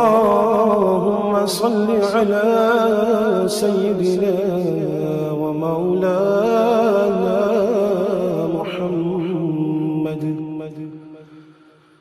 اللهم صل على سيدنا ومولانا محمد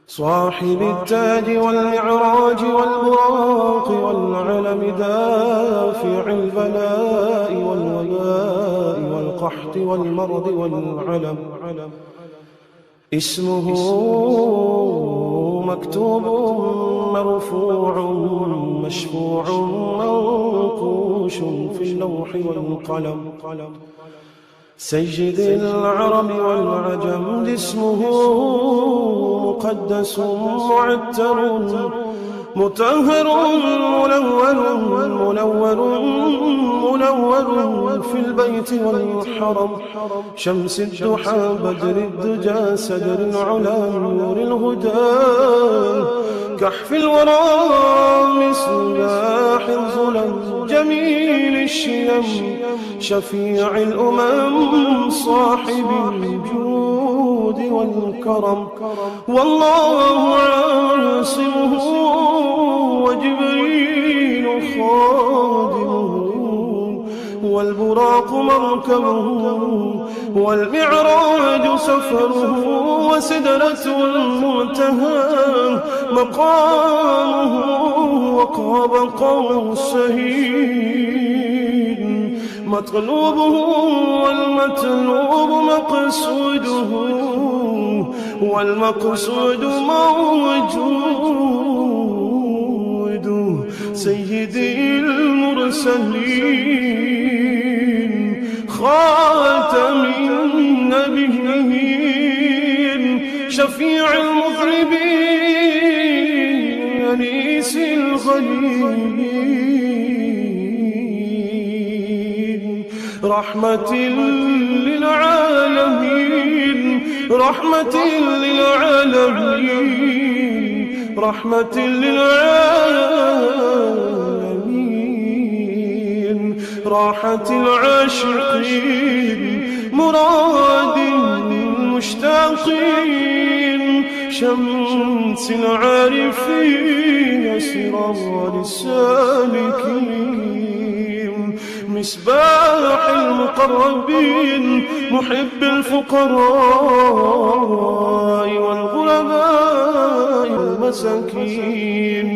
صاحب التاج والمعراج والبراق والعلم دافع البلاء والوباء والقحط والمرض والعلم اسمه مكتوب مرفوع مشفوع منقوش في اللوح والقلم سيد العرب والعجم اسمه مقدس معتر مطهر منور في البيت والحرم شمس الضحى بدر الدجى سدر العلا نور الهدى كحف الورى مصباح الظلم جميل الشيم شفيع الأمم صاحب الجود والكرم والله عاصمه وجبريل خادمه والبراق مركبه والمعراج سفره وسدرة المنتهى مقامه وقاب قوسين مطلوبه والمطلوب مقصوده والمقصود موجود سيدي المرسلين خاتم النبيين شفيع المذنبين أنيس الغريبين رحمة للعالمين رحمة للعالمين رحمة للعالمين راحة العاشقين مراد المشتاقين شمس العارفين سراج السالكين مصباح المقربين محب الفقراء والغرباء والمساكين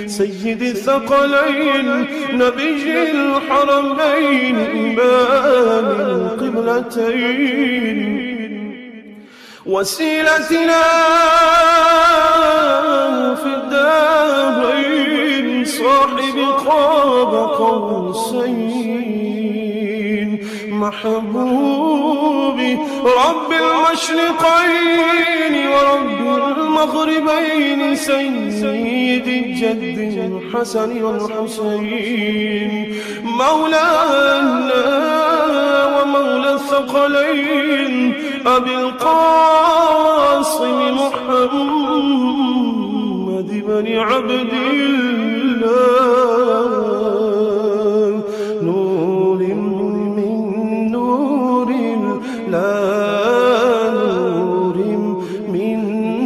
سيد الثقلين نبي الحرمين إمام القبلتين وسيلتنا في الدارين صاحب قاب قوسين محبوبي رب المشرقين ورب المغربين سيد الجد الحسن والحسين مولانا ومولى الثقلين أبي القاسم محمد بن عبد الله نور من نور الله نور من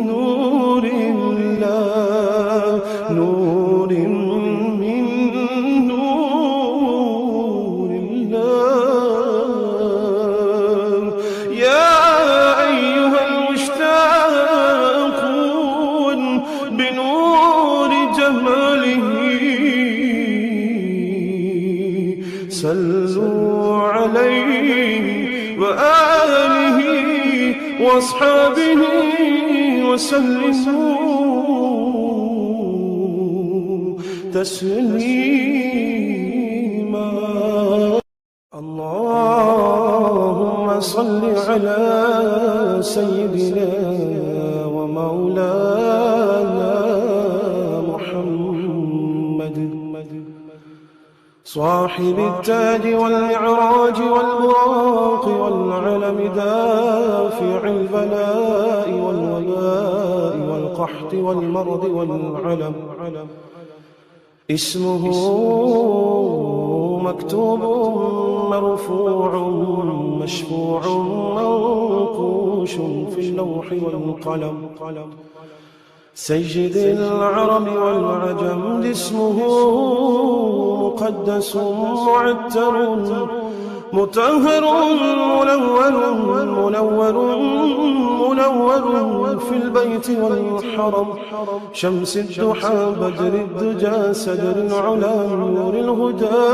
نور الله نور من نور الله يا أيها المشتاقون بنور جماله صلوا عليه وآله وأصحابه وسلموا تسليما اللهم صل على سيدنا ومولانا محمد صاحب التاج والمعراج والبراق والعلم دافع البلاء والوباء والقحط والمرض والعلم اسمه مكتوب مرفوع مشفوع منقوش في اللوح والقلم سيد العرب والعجم جسمه مقدس معتر مطهر منور في البيت والحرم شمس الضحى بدر الدجى سدر العلا نور الهدى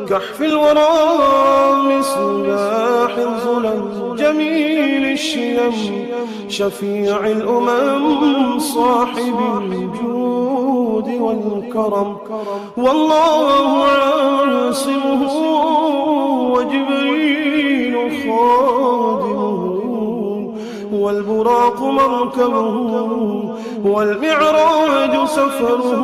كحف الورى مصباح الظلم جميل الشيم شفيع الأمم صاحب الجود والكرم والله عاصمه وجبريل خادمه والبراق مركبه والمعراج سفره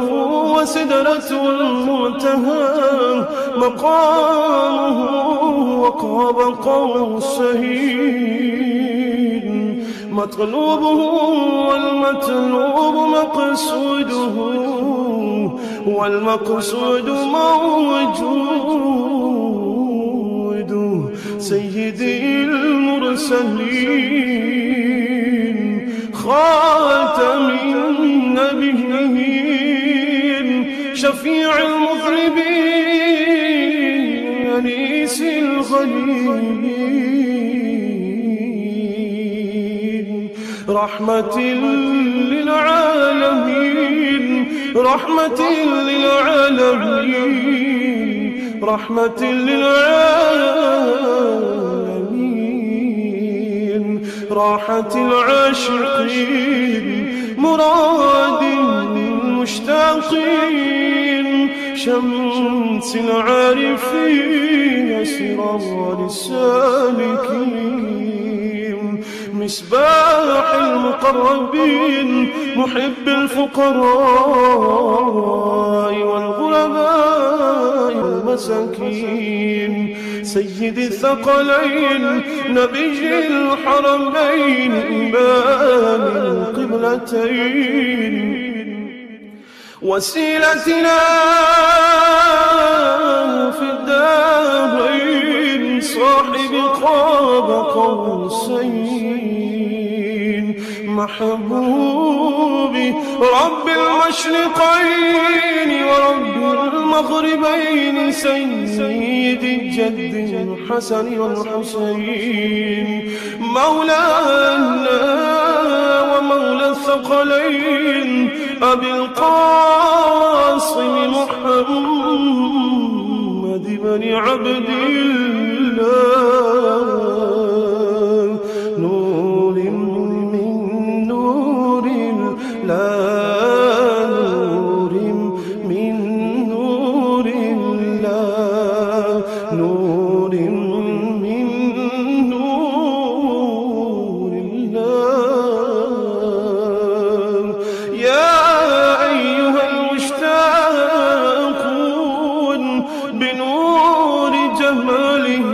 وسدرة المنتهى مقامه وقاب قوسين مطلوبه والمطلوب مقصوده والمقصود موجود سيدي المرسلين خاتم النبيين شفيع المذنبين أنيس الغليل رحمة للعالمين رحمة للعالمين رحمة للعالمين راحة العاشقين مراد المشتاقين شمس العارفين سراج السالكين مصباح المقربين محب الفقراء والغرباء والمساكين سيد الثقلين نبي الحرمين إمام القبلتين وسيلتنا في الدارين صاحب قاب قوسين محبوبي رب المشرقين ورب المغربين سيد الجد الحسن والحسين مولانا ومولى الثقلين أبي القاسم محمد بن عبد الله نور من نور الله نور من نور الله نور من نور الله يا أيها المشتاقون بنور جماله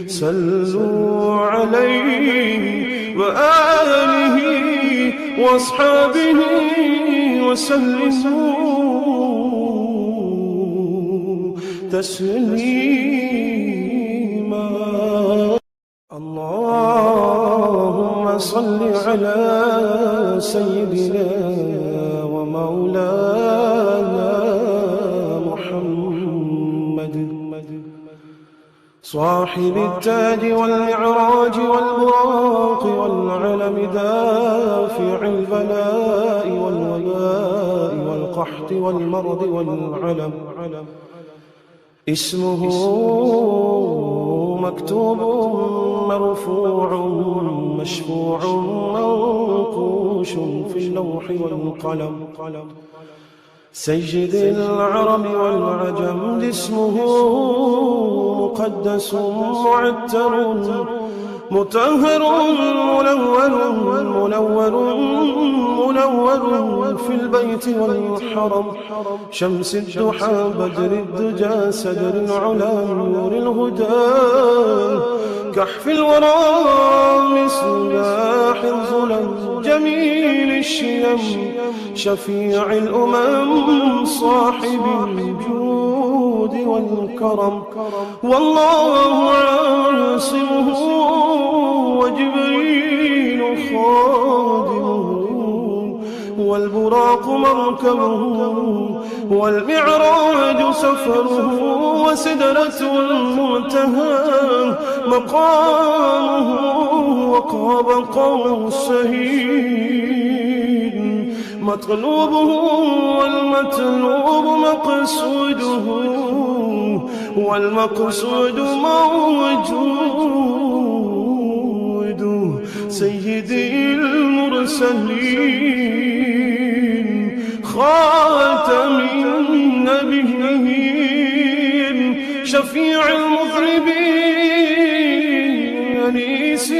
صلوا عليه وآله وأصحابه وسلموا تسليما اللهم صل على سيدنا ومولانا محمد صاحب التاج والمعراج والبراق والعلم دافع البلاء والوباء والقحط والمرض والعلم اسمه مكتوب مرفوع مشفوع منقوش في اللوح والقلم سيد العرب والعجم جسمه مقدس معتر مطهر منور في البيت والحرم شمس الضحى بدر الدجى سدر العلا نور الهدى كحف الورى مصباح الظلم جميل الشيم شفيع الأمم صاحب الجود والكرم والله عاصمه وجبريل خادمه والبراق مركبه والمعراج سفره وسدرة المنتهى مقامه وقاب قوسين مطلوبه والمطلوب مقصوده والمقصود موجود سيدي المرسلين خاتم النبيين شفيع المذنبين أنيس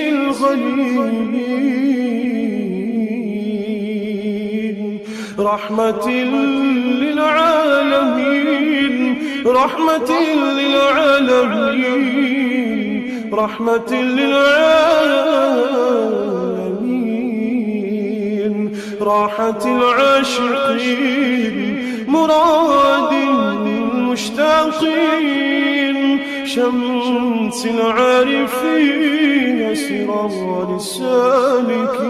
الغليلين رحمة للعالمين رحمة للعالمين رحمة للعالمين راحة العاشقين مراد المشتاقين شمس العارفين سراج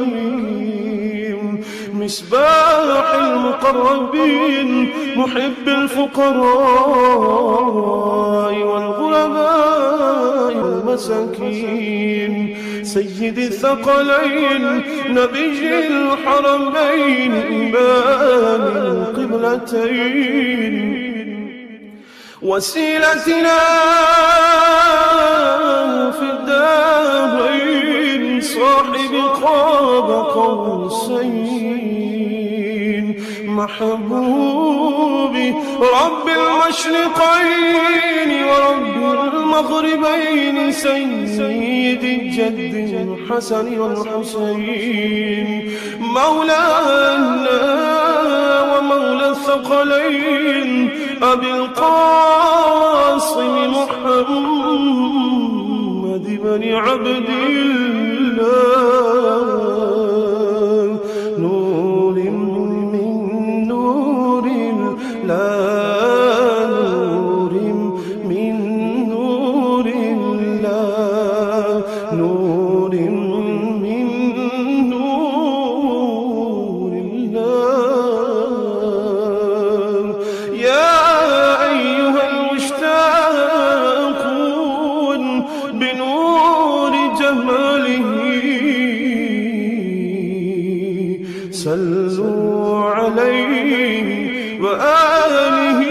السالكين مصباح المقربين محب الفقراء والغرباء والمساكين سيد الثقلين نبي الحرمين إمام القبلتين وسيلتنا في الدارين صاحب قاب قوسين محبوبي رب المشرقين ورب المغربين سيد الجد الحسن والحسين مولانا ومولى الثقلين أبي القاسم محمد بن عبد الله نور من نور الله نور من نور الله نور من نور الله يا أيها المشتاقون بنور جماله صلوا عليه وآله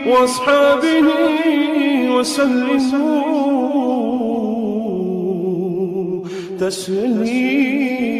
وأصحابه وسلموا تسليما.